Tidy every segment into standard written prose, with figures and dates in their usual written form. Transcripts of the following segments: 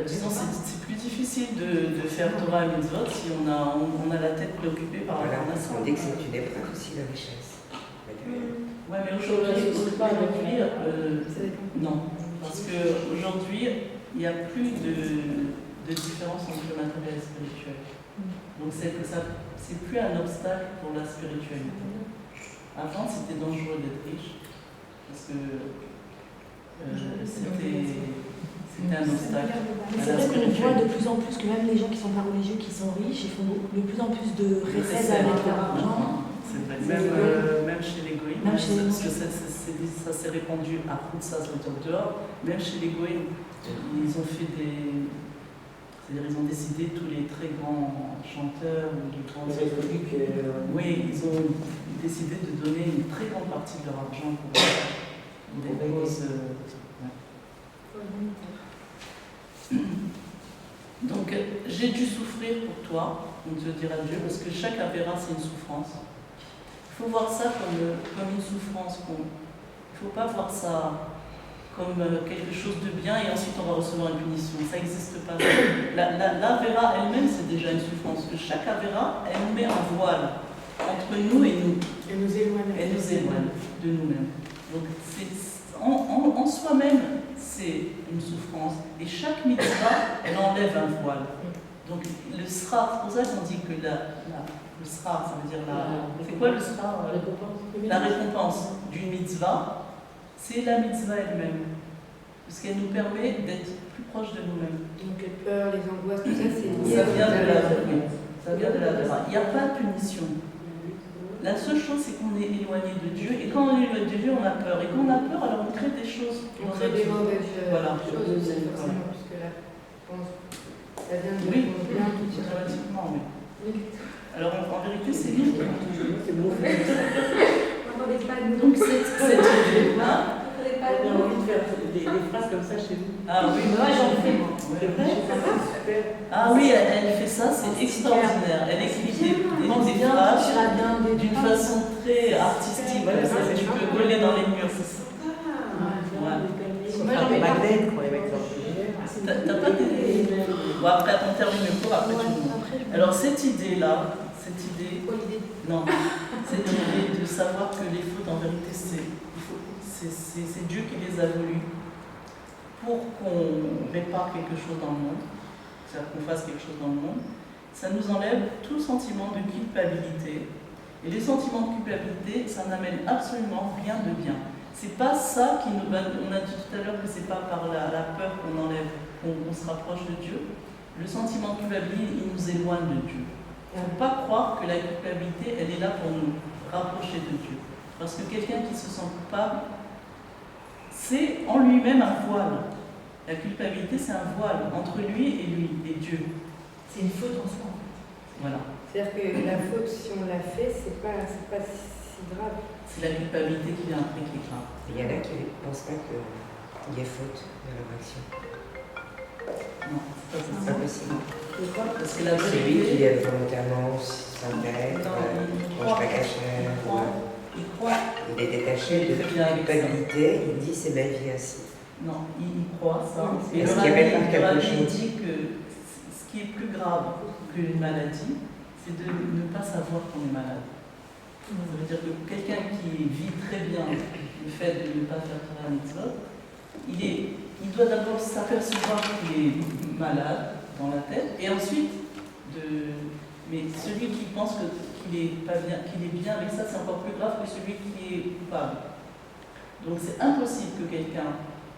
Disons, c'est plus difficile de faire Torah et Mitzvot si on a la tête préoccupée par la formation. On dit que c'est une épreuve aussi, la richesse. Ouais, mais aujourd'hui, non. Parce qu'aujourd'hui, il n'y a plus de différence entre le matériel et le spirituel. Donc, c'est plus un obstacle pour la spiritualité. Avant, c'était dangereux d'être riche. Parce que c'était un obstacle. C'est vrai qu'on voit de plus en plus que même les gens qui ne sont pas religieux, qui sont riches, ils font de plus en plus de récits avec leur argent. C'est vrai, même chez les goïms, parce que ça s'est répandu à Koutsas, dehors, même chez les goïms, ils ont fait c'est-à-dire ils ont décidé, tous les très grands chanteurs, les grands oui, ils ont décidé de donner une très grande partie de leur argent pour des causes. Donc, j'ai dû souffrir pour toi, on te dira Dieu, parce que chaque avéra, c'est une souffrance. Il faut voir ça comme une souffrance. Il ne faut pas voir ça comme quelque chose de bien et ensuite on va recevoir une punition. Ça n'existe pas. L'avéra elle-même, c'est déjà une souffrance. Que chaque avéra, elle nous met un voile entre nous et nous. Elle nous éloigne. Elle nous éloigne de nous-mêmes. Donc, en soi-même, c'est une souffrance. Et chaque mitzvah, elle enlève un voile. Donc, le sra, c'est pour ça qu'on dit que le sra, ça veut dire c'est quoi le sra? La récompense d'une mitzvah, c'est la mitzvah elle-même. Parce qu'elle nous permet d'être plus proches de nous-mêmes. Donc les peurs, les angoisses, tout ça, c'est lié. Ça vient de la vera. Ça vient de la vera. Il n'y a pas de punition. La seule chose, c'est qu'on est éloigné de Dieu. Et quand on est éloigné de Dieu, on a peur. Et quand on a peur, alors on crée des choses. On crée des mauvaises voilà. choses aussi, forcément, puisque là, je pense, ça vient de oui, bien tout automatiquement, oui. Alors en vérité, c'est libre. Donc c'est libre. On a envie de faire des phrases comme ça chez nous. Ah oui, moi j'en fais. C'est vrai, super. Ah oui, elle fait ça, c'est extraordinaire. Elle écrit des phrases d'une façon très artistique. Comme ça, tu peux coller dans les murs, c'est ça. Moi j'en ai magnètes, quoi, avec ça. T'as pas des... Bon, après, on termine le cours, après tu nous... Alors cette idée-là, cette idée de savoir que les fautes, en vérité, c'est Dieu qui les a voulues pour qu'on répare quelque chose dans le monde, c'est-à-dire qu'on fasse quelque chose dans le monde. Ça nous enlève tout sentiment de culpabilité. Et les sentiments de culpabilité, ça n'amène absolument rien de bien. C'est pas ça qui nous va... On a dit tout à l'heure que c'est pas par la peur qu'on enlève, qu'on se rapproche de Dieu. Le sentiment de culpabilité, il nous éloigne de Dieu. Il ne faut pas croire que la culpabilité, elle est là pour nous rapprocher de Dieu. Parce que quelqu'un qui se sent coupable, c'est en lui-même un voile. La culpabilité, c'est un voile entre lui et Dieu. C'est une faute en soi. Voilà. C'est-à-dire que la faute, si on l'a fait, c'est pas si grave. C'est la culpabilité qui vient après qui est grave. Il y en a qui ne pensent pas qu'il y ait faute dans leur action. Non, c'est pas possible. Pourquoi? Parce que la Celui vérité... qui volontairement s'intègre, mange pas cachère, il est détaché de toute culpabilité, il dit c'est ma vie ainsi. Non, il croit ça. Et est-ce qu'il répare quelque chose? dit que ce qui est plus grave qu'une maladie, c'est de ne pas savoir qu'on est malade. Ça veut dire que quelqu'un qui vit très bien le fait de ne pas faire la mitzvot, il doit d'abord s'apercevoir qu'il est malade dans la tête, et ensuite, mais celui qui pense qu'il est pas bien, qu'il est bien avec ça, c'est encore plus grave que celui qui est coupable. Donc c'est impossible que quelqu'un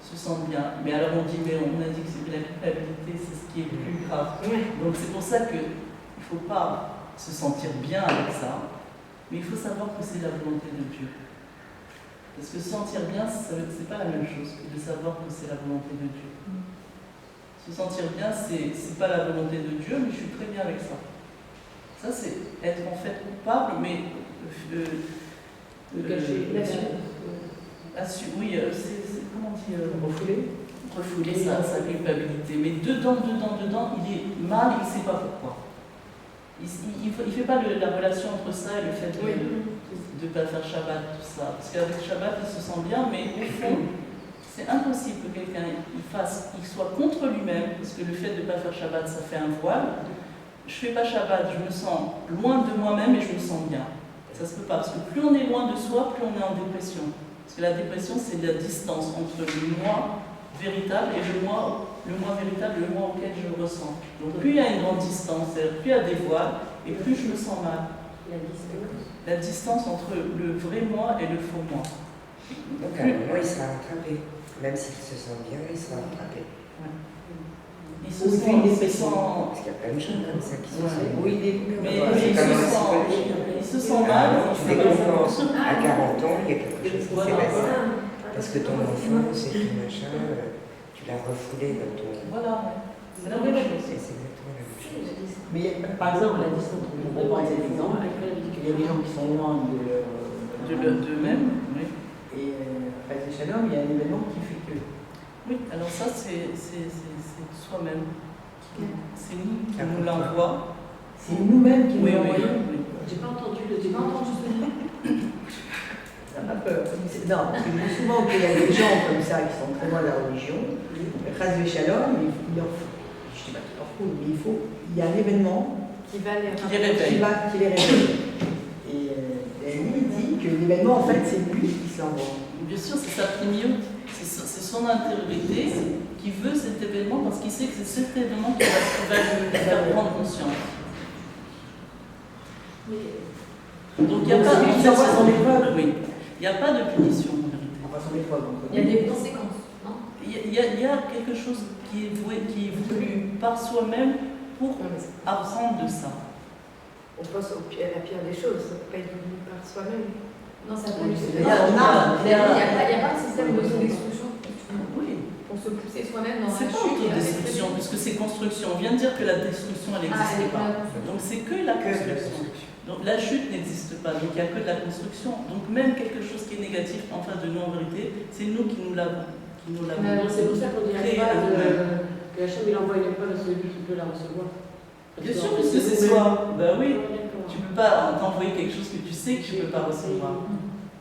se sente bien. Mais alors on dit, mais on a dit que la culpabilité, c'est ce qui est le plus grave. Donc c'est pour ça qu'il ne faut pas se sentir bien avec ça, mais il faut savoir que c'est la volonté de Dieu. Parce que se sentir bien, ce n'est pas la même chose que de savoir que c'est la volonté de Dieu. Se sentir bien, ce n'est pas la volonté de Dieu, mais je suis très bien avec ça. Ça, c'est être en fait coupable, mais... oui, c'est comment on dit refouler sa culpabilité. Mais dedans, il est mal, il ne sait pas pourquoi. Il ne fait pas la relation entre ça et le fait de ne pas faire Shabbat, tout ça. Parce qu'avec Shabbat, il se sent bien, mais au fond, C'est impossible que quelqu'un il soit contre lui-même, parce que le fait de ne pas faire Shabbat, ça fait un voile. Je ne fais pas Shabbat, je me sens loin de moi-même et je me sens bien. Ça ne se peut pas, parce que plus on est loin de soi, plus on est en dépression. Parce que la dépression, c'est la distance entre le moi véritable et le moi véritable, le moi auquel je ressens. Donc plus il y a une grande distance, c'est-à-dire plus il y a des voiles, et plus je me sens mal. La distance entre le vrai moi et le faux moi. Donc à un moment, il sera rattrapé. Même s'il se sent bien, il sera rattrapé. Il se sent... Parce qu'il y a plein de gens comme ça qui se sentent. Oui, mais il se sent mal. Tu décompenses. À 40 ans, il y a quelque chose qui s'est passé. Parce que ton enfant, c'est tout machin, tu l'as refoulé dans ton... Voilà, c'est la même chose. C'est exactement la même chose. Mais par exemple, la distance, on va prendre cet exemple, il y a des gens qui sont loin d'eux-mêmes, oui. Et après ces Shalom, il y a un événement qui fait que... Oui, alors ça, c'est soi-même. C'est nous qui nous l'envoie. C'est nous-mêmes qui nous Oui, l'envoyons. oui. J'ai pas entendu ce mot. Ça m'a peur. Non, parce que je dis souvent qu'il y a des gens comme ça qui sont très loin de la religion. Chas Shalom, il leur faut, je ne sais pas qu'il leur faut, mais il y a un événement qui va les réveille. qui les réveille. Et lui, il dit que l'événement, en fait, c'est lui qui se l'envoie. Bien sûr, c'est sa primiote, c'est son intériorité qui veut cet événement parce qu'il sait que c'est cet événement qui va lui faire prendre conscience. Donc il n'y a pas il envoie son épreuve. Oui. Il n'y a pas de punition en vérité. On va son épreuve. Il y a des conséquences, non? Il y a quelque chose qui est voulu par soi-même pour apprendre de ça. On pense à la pire des choses, ça ne peut pas être voulu par soi-même. Non, ça Oui, peut c'est- Il n'y a il pas de système de destruction Oui. pour se pousser soi-même dans la C'est chute. pas autodestruction, puisque c'est construction. On vient de dire que la destruction, elle n'existe pas. Donc c'est que la construction. Donc la chute n'existe pas, donc il n'y a que de la construction. Donc même quelque chose qui est négatif en face de nous en vérité, c'est nous qui nous l'avons. C'est pour ça qu'on dit créé à à nous-mêmes. que Hachem il envoie une épreuve à celui qui peut la recevoir. Bien sûr, puisque c'est soi. Ben oui, tu ne peux pas t'envoyer quelque chose que tu sais que tu ne peux pas recevoir.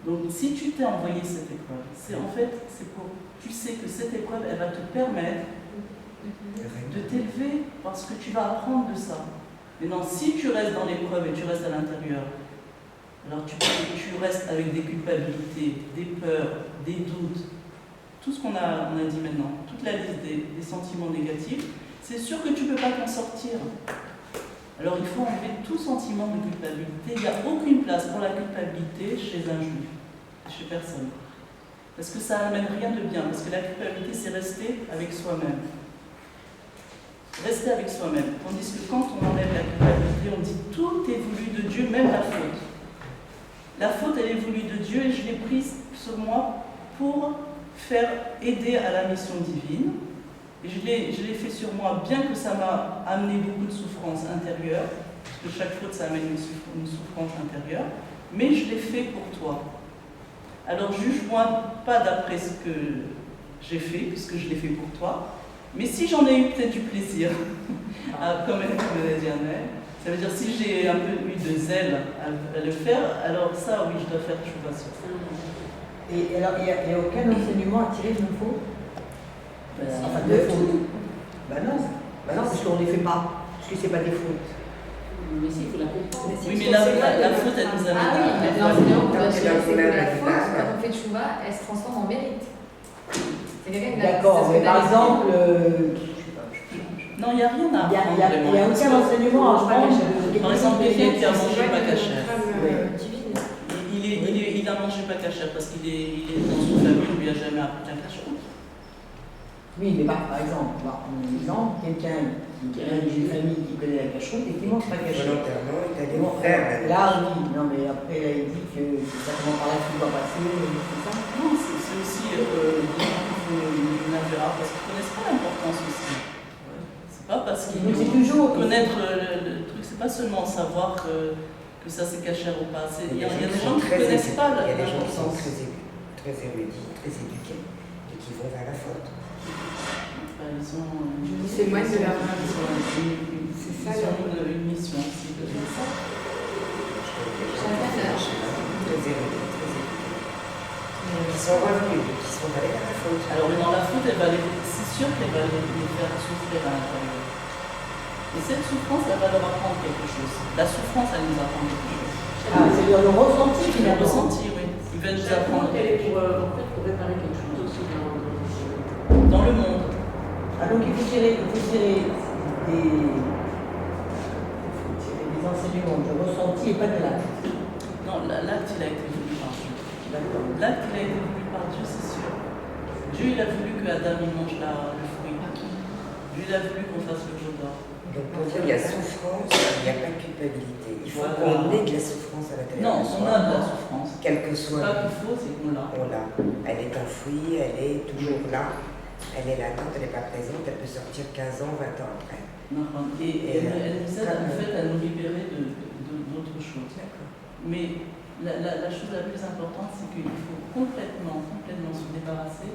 Donc si tu t'es envoyé cette épreuve, c'est pour tu sais que cette épreuve, elle va te permettre de t'élever parce que tu vas apprendre de ça. Maintenant, si tu restes dans l'épreuve et tu restes à l'intérieur, alors tu restes avec des culpabilités, des peurs, des doutes, tout ce qu'on a dit maintenant, toute la liste des sentiments négatifs, c'est sûr que tu ne peux pas t'en sortir. Alors il faut enlever tout sentiment de culpabilité. Il n'y a aucune place pour la culpabilité chez un juif, chez personne. Parce que ça n'amène rien de bien, parce que la culpabilité, c'est rester avec soi-même. Rester avec soi-même. Tandis que quand on enlève la culpabilité, on dit tout est voulu de Dieu, même la faute. La faute, elle est voulue de Dieu et je l'ai prise sur moi pour aider à la mission divine. Et je l'ai fait sur moi, bien que ça m'a amené beaucoup de souffrance intérieure, parce que chaque faute, ça amène une souffrance intérieure, mais je l'ai fait pour toi. Alors juge-moi pas d'après ce que j'ai fait, puisque je l'ai fait pour toi, mais si j'en ai eu peut-être du plaisir, comme elle me dit Annelle, ça veut dire si j'ai un peu eu de zèle à le faire, alors ça oui, je dois faire chouva sur ça. Et alors, il n'y a aucun enseignement à tirer de nos fautes? Enfin, de fautes. Ben non, parce qu'on ne les fait pas, parce que ce n'est pas des fautes. Mais si, il faut la comprendre. Oui, mais la faute, elle nous amène Ah oui, à l'enseignant Quand va tu dire l'as c'est que fait la à faute, la quand on fait tchouva, elle se transforme en mérite. C'est quelqu'un qui D'accord, mais par exemple, Non, il n'y a rien à il apprendre. n'y a aucun enseignement à apprendre. Par exemple, quelqu'un qui a mangé pas une cachère. trame divine. Il a mangé pas cachère parce qu'il est dans une famille où il lui a jamais appris la cachère. Oui, mais par exemple, quelqu'un qui vient d'une famille qui connaît la cacheroute et qui mange pas cachère. Volontairement, il t'a dit Bon, faire. là, oui, non, mais après, là, il dit que c'est certainement par là qu'il doit passer, c'est ça? Non, c'est aussi une affaire parce qu'ils ne connaissent pas l'importance aussi. C'est pas parce qu'ils Donc c'est toujours connaître le truc, c'est pas seulement savoir que ça c'est cachère ou pas. Il y a des gens qui ne connaissent pas Il y a des gens qui sont l'importance. très érudits, très éduqués, et qui vont vers la faute. Ils s'éloignent de leur C'est ça, une mission aussi de faire ça. Très érudits, très éduqués. Qui sont revenus, qui sont allés dans la faute. Alors dans la faute, c'est sûr qu'elle va les faire souffrir à l'intérieur. Et cette souffrance, elle va leur apprendre quelque chose. La souffrance, elle nous apprend quelque chose. Ah, c'est-à-dire le ressenti Le finalement. ressenti, oui. Il va nous apprendre qu'elle est pour, en fait, pour réparer quelque chose aussi dans dans le monde. Ah, donc il faut tirer des enseignements de ressenti et pas de l'acte. Non, l'acte, il a été voulu par Dieu. D'accord. L'acte, il a été voulu par Dieu, c'est sûr. Dieu, il a voulu que Adam il mange le fruit. Dieu, il a voulu qu'on fasse le jeu d'or. Donc pour vous, il y a souffrance, il n'y a pas de culpabilité. Il faut qu'on ait de la souffrance à l'intérieur. Non, de on soi. a de la souffrance. Quelle que C'est soit. pas qu'il faut, c'est qu'on l'a. On l'a. Elle est enfouie, elle est toujours là. Elle est latente, elle n'est pas présente, elle peut sortir 15 ans, 20 ans après. Et elle nous aide en fait à nous libérer d'autres choses. D'accord. Mais la chose la plus importante, c'est qu'il faut complètement se débarrasser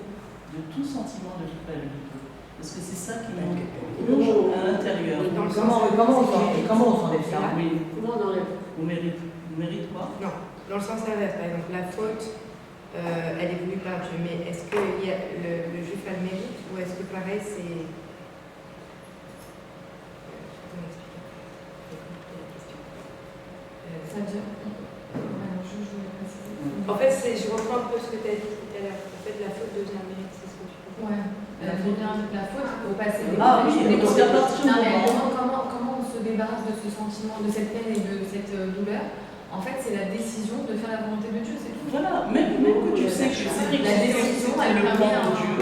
de tout sentiment de culpabilité. Parce que c'est ça qui nous plonge à l'intérieur. Comment on s'enlève ça? Oui, Comment on enlève? on mérite quoi? Non, dans le sens inverse, par exemple, la faute, elle est voulue par Dieu, mais est-ce que le juif a le mérite ou est-ce que pareil c'est. Comment expliquer? J'ai compris la question. Ça veut dire. Je voulais préciser. En fait, je reprends un peu ce que tu as dit tout à l'heure. En fait, la faute devient un mérite, c'est ce que tu peux dire. Ouais. La faute, il faut passer des Ah oui, parce qu'à partir du moment. Comment on se débarrasse de ce sentiment, de cette peine et de cette douleur? En fait, c'est la décision de faire la volonté de Dieu, c'est tout. Voilà, même que tu sais que c'est La décision, c'est elle le permet plan de un- Dieu.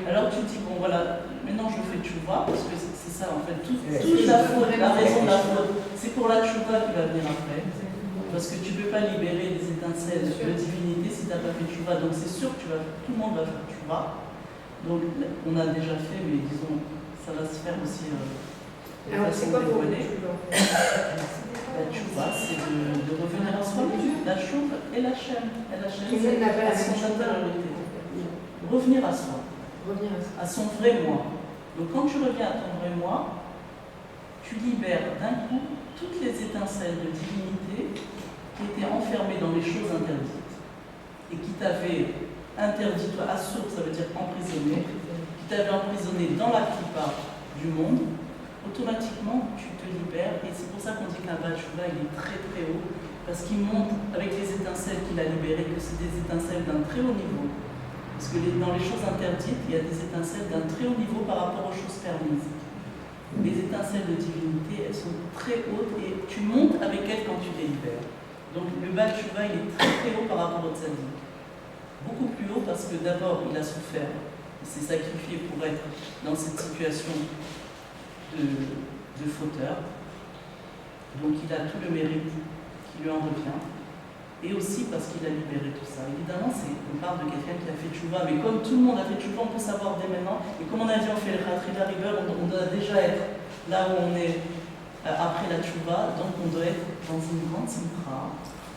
Alors tu te dis, bon voilà, maintenant je fais tchouva, parce que c'est ça en fait, toute C'est la faute, la raison de la faute, c'est pour la tchouva qui va venir après. Parce que tu ne peux pas libérer des étincelles de divinité si tu n'as pas fait tchouva. Donc c'est sûr que tout le monde va faire tchouva. Donc on a déjà fait, mais disons, ça va se faire aussi de Alors, façon c'est quoi pour vous dévoilée. La tchouva, c'est de revenir à soi-même. La chouva et la chaîne. Et la chaîne, Tout le monde n'a pas la son même chose. intériorité. Revenir à soi, Revenir à ça. à son vrai moi. Donc quand tu reviens à ton vrai moi, tu libères d'un coup toutes les étincelles de divinité qui étaient enfermées dans les choses interdites et qui t'avaient interdit, toi, assourd, ça veut dire emprisonné, qui t'avaient emprisonné dans la plupart du monde. Automatiquement, tu te libères, et c'est pour ça qu'on dit qu'un Bachouva, il est très très haut, parce qu'il montre avec les étincelles qu'il a libérées, que c'est des étincelles d'un très haut niveau. Parce que dans les choses interdites, il y a des étincelles d'un très haut niveau par rapport aux choses permises. Les étincelles de divinité, elles sont très hautes, et tu montes avec elles quand tu les libères. Donc le Bachouva, il est très très haut par rapport au tzaddik. Beaucoup plus haut parce que d'abord, il a souffert, il s'est sacrifié pour être dans cette situation de fauteur. Donc il a tout le mérite qui lui en revient. Et aussi parce qu'il a libéré tout ça. Évidemment, on parle de quelqu'un qui a fait tchouva, mais comme tout le monde a fait tchouva, on peut savoir dès maintenant. Et comme on a dit, on fait le Khatrila River, on doit déjà être là où on est après la tchouva, donc on doit être dans une grande simcha.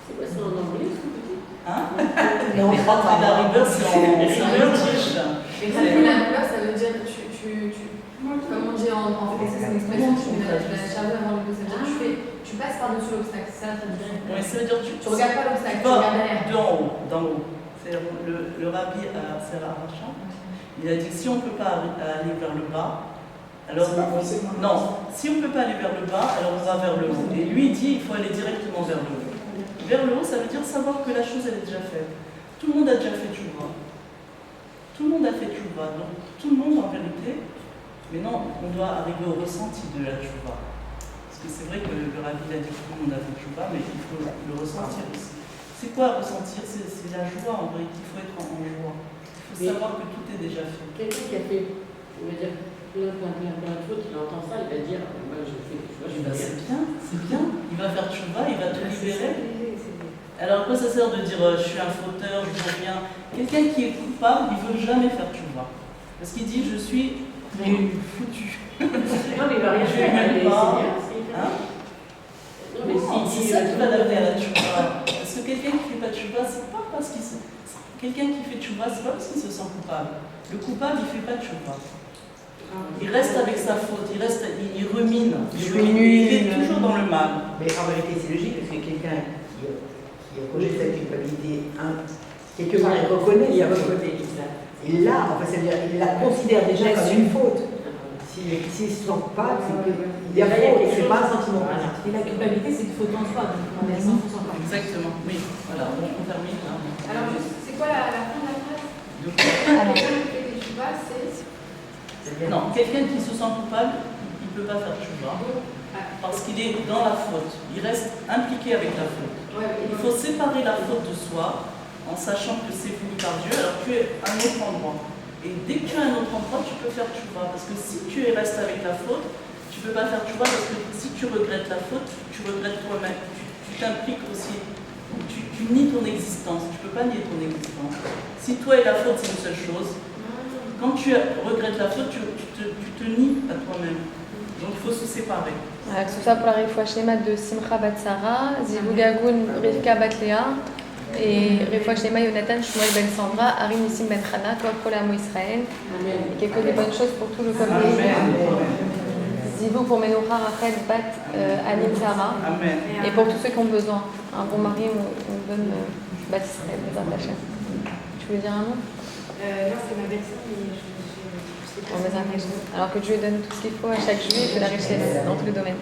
C'est quoi, c'est en anglais ce que tu dis? Hein? Non, Le Khatrila River, c'est en yiddish. Mais ça, la douleur, ça veut dire comme on dit en français, c'est une expression, tu mets la charge avant le dos, ça veut dire tu passes par-dessus l'obstacle, ça veut dire. Oui, ça veut dire Tu regardes pas l'obstacle, tu vas regardes derrière. d'en haut. C'est le rabbi Sarah Rachat. Il a dit que si on ne peut pas aller vers le bas, alors non, si on ne peut pas aller vers le bas, alors on va vers le haut. Et lui il dit il faut aller directement vers le haut. Vers le haut, ça veut dire savoir que la chose elle est déjà faite. Tout le monde a déjà fait tchouva. Tout le monde a fait tchouva. Donc tout le monde en vérité. Maintenant, on doit arriver au ressenti de la tchouva. Parce que c'est vrai que le rabbi a dit que tout le monde a fait tchouva, mais il faut le ressentir aussi. C'est quoi ressentir? C'est la joie en vrai, qu'il faut être en joie. Il faut savoir que tout est déjà fait. Quelqu'un qui a fait, on va dire, plein de fautes, il entend ça, il va dire, moi je fais, tu vois, je fais C'est bien, c'est bien. Il va faire tchouva, il va te Ah, libérer. Alors à quoi ça sert de dire je suis un fauteur, je veux rien? Quelqu'un qui est coupable, il ne veut jamais faire tchouva. Parce qu'il dit je suis foutu. Non, mais il va rien Je faire, n'aime mais pas. c'est bien, c'est bien. Hein? Non, mais Non, si, c'est ça qui va l'amener à la tchouva. Parce que quelqu'un qui ne fait pas de tchouva, c'est pas parce qu'il se... Quelqu'un qui fait tchouva, c'est pas parce qu'il se sent coupable. Le coupable, il ne fait pas de tchouva. Il reste avec sa faute, il rumine. Il est toujours dans le mal. Mais en vérité, c'est logique parce que quelqu'un qui rejette sa culpabilité quelque part, il reconnaît. Il reconnaît, exact. Et là, enfin, c'est-à-dire, il la considère déjà comme une faute. S'il ne se sent pas, c'est qu'il y a faute, c'est pas un sentiment positif. Et la culpabilité, c'est une faute en soi, donc on est 100% pas. Exactement, oui. Voilà, on termine là. Alors, juste, c'est quoi la fin de la phrase? Donc, Quelqu'un qui fait des chouva, c'est. non, quelqu'un qui se sent coupable, il ne peut pas faire chouva parce qu'il est dans la faute. Il reste impliqué avec la faute. Il faut séparer la faute de soi en sachant que c'est voulu par Dieu, alors tu es à un autre endroit. Et dès que tu es à un autre endroit, tu peux faire chouva. Parce que si tu restes avec la faute, tu ne peux pas faire chouva parce que si tu regrettes la faute, tu regrettes toi-même. Tu t'impliques aussi. Tu nies ton existence. Tu ne peux pas nier ton existence. Si toi et la faute, c'est une seule chose, quand tu regrettes la faute, tu te nies à toi-même. Donc il faut se séparer. Voilà, que ce soit pour la Refoua Shlema de Simcha Bat Sarah, Zivu Gagoun, Rivka Bat Léa, et Refoua Shlema Yonatan Shmuel Ben Sandra, Ari Nissim Ben Chana, toi pour l'Amo Israël, et que des bonnes choses pour tout le peuple israélien. Zivu pour Menorah Rachel Bat Anim Sarah, Amen. et pour tous ceux qui ont besoin, un bon mari ou une bonne Bat Israël, Bezrat Hashem. Tu voulais dire un nom? Non, c'est ma belle-sœur, mais je sais pas. Bon, Bezrat Hashem. Alors que Dieu donne tout ce qu'il faut à chaque juif et la richesse dans tous les domaines.